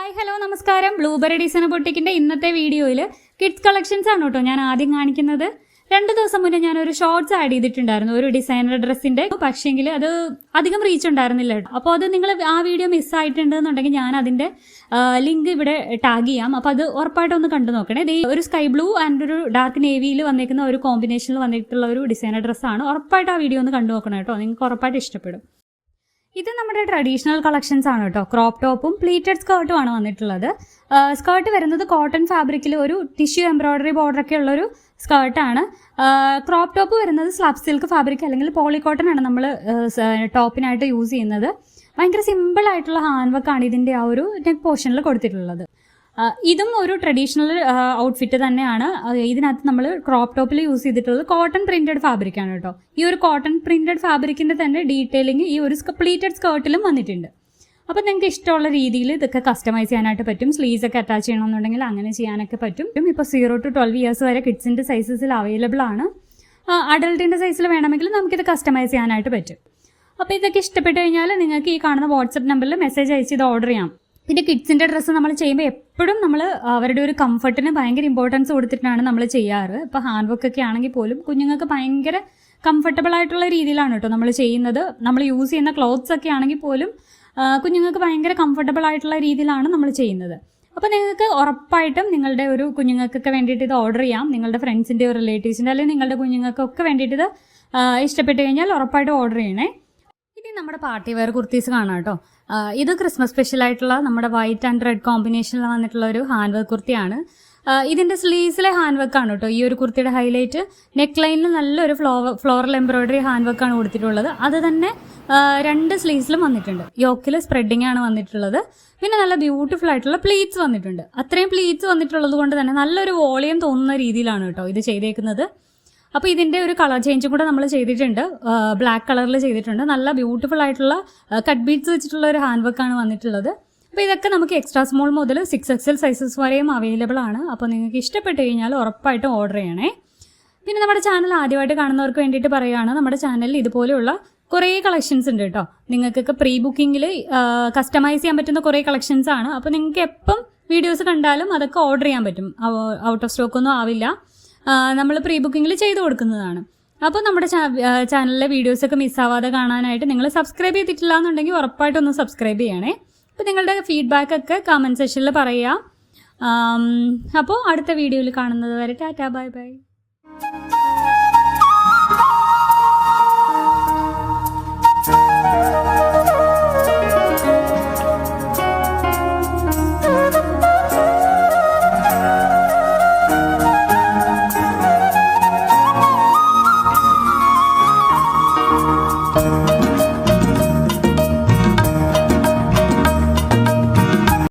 Hi hello നമസ്കാരം. Blueberry designer ബൊട്ടിക്കിന്റെ ഇന്നത്തെ വീഡിയോയിൽ കിഡ്സ് കളക്ഷൻസ് ആണ് കേട്ടോ ഞാൻ ആദ്യം കാണിക്കുന്നത്. 2 ദിവസം മുന്നേ ഞാനൊരു ഷോർട്സ് ആഡ് ചെയ്തിട്ടുണ്ടായിരുന്നു ഒരു ഡിസൈനർ ഡ്രസ്സിന്റെ. പക്ഷേങ്കിൽ അത് അധികം റീച്ച് ഉണ്ടായിരുന്നില്ല കേട്ടോ. അപ്പോൾ അത് നിങ്ങൾ ആ വീഡിയോ മിസ്സായിട്ടുണ്ടെന്നുണ്ടെങ്കിൽ ഞാൻ അതിന്റെ ലിങ്ക് ഇവിടെ ടാഗ് ചെയ്യാം. അപ്പോൾ അത് ഉറപ്പായിട്ടും ഒന്ന് കണ്ടു നോക്കണേ. ഒരു സ്കൈ ബ്ലൂ ആൻഡ് ഒരു ഡാർക്ക് നേവിയിൽ വന്നിരിക്കുന്ന ഒരു കോമ്പിനേഷനിൽ വന്നിട്ടുള്ള ഒരു ഡിസൈനർ ഡ്രസ്സാണ്. ഉറപ്പായിട്ടും ആ വീഡിയോ ഒന്ന് കണ്ടു നോക്കണം കേട്ടോ. നിങ്ങൾക്ക് ഉറപ്പായിട്ട് ഇഷ്ടപ്പെടും. ഇത് നമ്മുടെ ട്രഡീഷണൽ കളക്ഷൻസ് ആണ് കേട്ടോ. ക്രോപ്പ് ടോപ്പും പ്ലീറ്റഡ് സ്കേർട്ടും ആണ് വന്നിട്ടുള്ളത്. സ്കേർട്ട് വരുന്നത് കോട്ടൺ ഫാബ്രിക്കിൽ ഒരു ടിഷ്യൂ എംബ്രോയിഡറി ബോർഡറൊക്കെ ഉള്ളൊരു സ്കേർട്ടാണ്. ക്രോപ്പ് ടോപ്പ് വരുന്നത് സ്ലാബ് സിൽക്ക് ഫാബ്രിക് അല്ലെങ്കിൽ പോളിക്കോട്ടൺ ആണ് നമ്മൾ ടോപ്പിനായിട്ട് യൂസ് ചെയ്യുന്നത്. ഭയങ്കര സിമ്പിൾ ആയിട്ടുള്ള ഹാൻഡ് വർക്കാണ് ഇതിൻ്റെ ആ ഒരു നെക്ക് പോർഷനിൽ കൊടുത്തിട്ടുള്ളത്. ഇതും ഒരു ട്രഡീഷണൽ ഔട്ട്ഫിറ്റ് തന്നെയാണ്. ഇതിനകത്ത് നമ്മൾ ക്രോപ്പ് ടോപ്പിൽ യൂസ് ചെയ്തിട്ടുള്ളത് കോട്ടൺ പ്രിന്റഡ് ഫാബ്രിക് ആണ് കേട്ടോ. ഈ ഒരു കോട്ടൺ പ്രിന്റഡ് ഫാബ്രിക്കിന്റെ തന്നെ ഡീറ്റെയിലിംഗ് ഈ ഒരു പ്ലീറ്റഡ് സ്കേർട്ടിലും വന്നിട്ടുണ്ട്. അപ്പോൾ നിങ്ങൾക്ക് ഇഷ്ടമുള്ള രീതിയിൽ ഇതൊക്കെ കസ്റ്റമൈസ് ചെയ്യാനായിട്ട് പറ്റും. സ്ലീവ്സ് ഒക്കെ അറ്റാച്ച് ചെയ്യണമെന്നുണ്ടെങ്കിൽ അങ്ങനെ ചെയ്യാനൊക്കെ പറ്റും. ഇപ്പോൾ 0 to 12 ഇയേഴ്സ് വരെ കിഡ്സിന്റെ സൈസസിൽ അവൈലബിൾ ആണ്. അഡൾട്ടിന്റെ സൈസിൽ വേണമെങ്കിൽ നമുക്കിത് കസ്റ്റമൈസ് ചെയ്യാനായിട്ട് പറ്റും. അപ്പോൾ ഇതൊക്കെ ഇഷ്ടപ്പെട്ട് കഴിഞ്ഞാൽ നിങ്ങൾക്ക് ഈ കാണുന്ന വാട്സപ്പ് നമ്പറിൽ മെസ്സേജ് അയച്ച് ഇത് ഓർഡർ ചെയ്യാം. പിന്നെ കിഡ്സിൻ്റെ ഡ്രസ്സ് നമ്മൾ ചെയ്യുമ്പോൾ എപ്പോഴും നമ്മൾ അവരുടെ ഒരു കംഫർട്ടിന് ഭയങ്കര ഇമ്പോർട്ടൻസ് കൊടുത്തിട്ടാണ് നമ്മൾ ചെയ്യാറ്. ഇപ്പോൾ ഹാൻഡ് വർക്ക് ഒക്കെ ആണെങ്കിൽ പോലും കുഞ്ഞുങ്ങൾക്ക് ഭയങ്കര കംഫർട്ടബിൾ ആയിട്ടുള്ള രീതിയിലാണ് കേട്ടോ നമ്മൾ ചെയ്യുന്നത്. നമ്മൾ യൂസ് ചെയ്യുന്ന ക്ലോത്ത്സ് ഒക്കെ ആണെങ്കിൽ പോലും കുഞ്ഞുങ്ങൾക്ക് ഭയങ്കര കംഫർട്ടബിൾ ആയിട്ടുള്ള രീതിയിലാണ് നമ്മൾ ചെയ്യുന്നത്. അപ്പോൾ നിങ്ങൾക്ക് ഉറപ്പായിട്ടും നിങ്ങളുടെ ഒരു കുഞ്ഞുങ്ങൾക്കൊക്കെ വേണ്ടിയിട്ട് ഇത് ഓർഡർ ചെയ്യാം. നിങ്ങളുടെ ഫ്രണ്ട്സിൻ്റെയോ റിലേറ്റീവ്സിൻ്റെ അല്ലെങ്കിൽ നിങ്ങളുടെ കുഞ്ഞുങ്ങൾക്കൊക്കെ വേണ്ടിയിട്ട് ഇത് ഇഷ്ടപ്പെട്ട് കഴിഞ്ഞാൽ ഉറപ്പായിട്ടും ഓർഡർ ചെയ്യണേ. ഇനി നമ്മുടെ പാർട്ടി വെയർ കുർത്തീസ് കാണാം കേട്ടോ. ഇത് ക്രിസ്മസ് സ്പെഷ്യൽ ആയിട്ടുള്ള നമ്മുടെ വൈറ്റ് ആൻഡ് റെഡ് കോമ്പിനേഷനിൽ വന്നിട്ടുള്ള ഒരു ഹാൻഡ് വർക്ക് കുർത്തിയാണ്. ഇതിന്റെ സ്ലീവ്സിലെ ഹാൻഡ് വർക്കാണ് കേട്ടോ ഈ ഒരു കുർത്തിയുടെ ഹൈലൈറ്റ്. നെക്ക് ലൈനിൽ നല്ലൊരു ഫ്ലോറൽ എംബ്രോയിഡറി ഹാൻഡ് വർക്കാണ് കൊടുത്തിട്ടുള്ളത്. അത് തന്നെ 2 സ്ലീവ്സിലും വന്നിട്ടുണ്ട്. യോക്കിൽ സ്പ്രെഡിങ് ആണ് വന്നിട്ടുള്ളത്. പിന്നെ നല്ല ബ്യൂട്ടിഫുൾ ആയിട്ടുള്ള പ്ലീറ്റ്സ് വന്നിട്ടുണ്ട്. അത്രയും പ്ലീറ്റ്സ് വന്നിട്ടുള്ളത് കൊണ്ട് തന്നെ നല്ലൊരു വോളിയം തോന്നുന്ന രീതിയിലാണ് കേട്ടോ ഇത് ചെയ്തേക്കുന്നത്. അപ്പോൾ ഇതിൻ്റെ ഒരു കളർ ചേഞ്ചും കൂടെ നമ്മൾ ചെയ്തിട്ടുണ്ട്. ബ്ലാക്ക് കളറിൽ ചെയ്തിട്ടുണ്ട്. നല്ല ബ്യൂട്ടിഫുൾ ആയിട്ടുള്ള കട്ട് ബീഡ്സ് വെച്ചിട്ടുള്ള ഒരു ഹാൻഡ് വർക്കാണ് വന്നിട്ടുള്ളത്. അപ്പോൾ ഇതൊക്കെ നമുക്ക് എക്സ്ട്രാ സ്മോൾ മുതൽ 6XL സൈസസ് വരെയും അവൈലബിൾ ആണ്. അപ്പോൾ നിങ്ങൾക്ക് ഇഷ്ടപ്പെട്ട് കഴിഞ്ഞാൽ ഉറപ്പായിട്ടും ഓർഡർ ചെയ്യണേ. പിന്നെ നമ്മുടെ ചാനൽ ആദ്യമായിട്ട് കാണുന്നവർക്ക് വേണ്ടിയിട്ട് പറയുകയാണ്, നമ്മുടെ ചാനലിൽ ഇതുപോലെയുള്ള കുറേ കളക്ഷൻസ് ഉണ്ട് കേട്ടോ. നിങ്ങൾക്കൊക്കെ പ്രീ ബുക്കിങ്ങിൽ കസ്റ്റമൈസ് ചെയ്യാൻ പറ്റുന്ന കുറേ കളക്ഷൻസ് ആണ്. അപ്പോൾ നിങ്ങൾക്ക് എപ്പം വീഡിയോസ് കണ്ടാലും അതൊക്കെ ഓർഡർ ചെയ്യാൻ പറ്റും. ഔട്ട് ഓഫ് സ്റ്റോക്ക് ഒന്നും ആവില്ല. നമ്മൾ പ്രീ ബുക്കിങ്ങിൽ ചെയ്ത് കൊടുക്കുന്നതാണ്. അപ്പോൾ നമ്മുടെ ചാനലിലെ വീഡിയോസൊക്കെ മിസ്സാവാതെ കാണാനായിട്ട് നിങ്ങൾ സബ്സ്ക്രൈബ് ചെയ്തിട്ടില്ല എന്നുണ്ടെങ്കിൽ ഉറപ്പായിട്ടൊന്ന് സബ്സ്ക്രൈബ് ചെയ്യണേ. അപ്പോൾ നിങ്ങളുടെ ഫീഡ്ബാക്കൊക്കെ കമൻറ്റ് സെക്ഷനിൽ പറയുക. അപ്പോൾ അടുത്ത വീഡിയോയിൽ കാണുന്നത് വരെ ടാറ്റാ ബൈ ബൈ.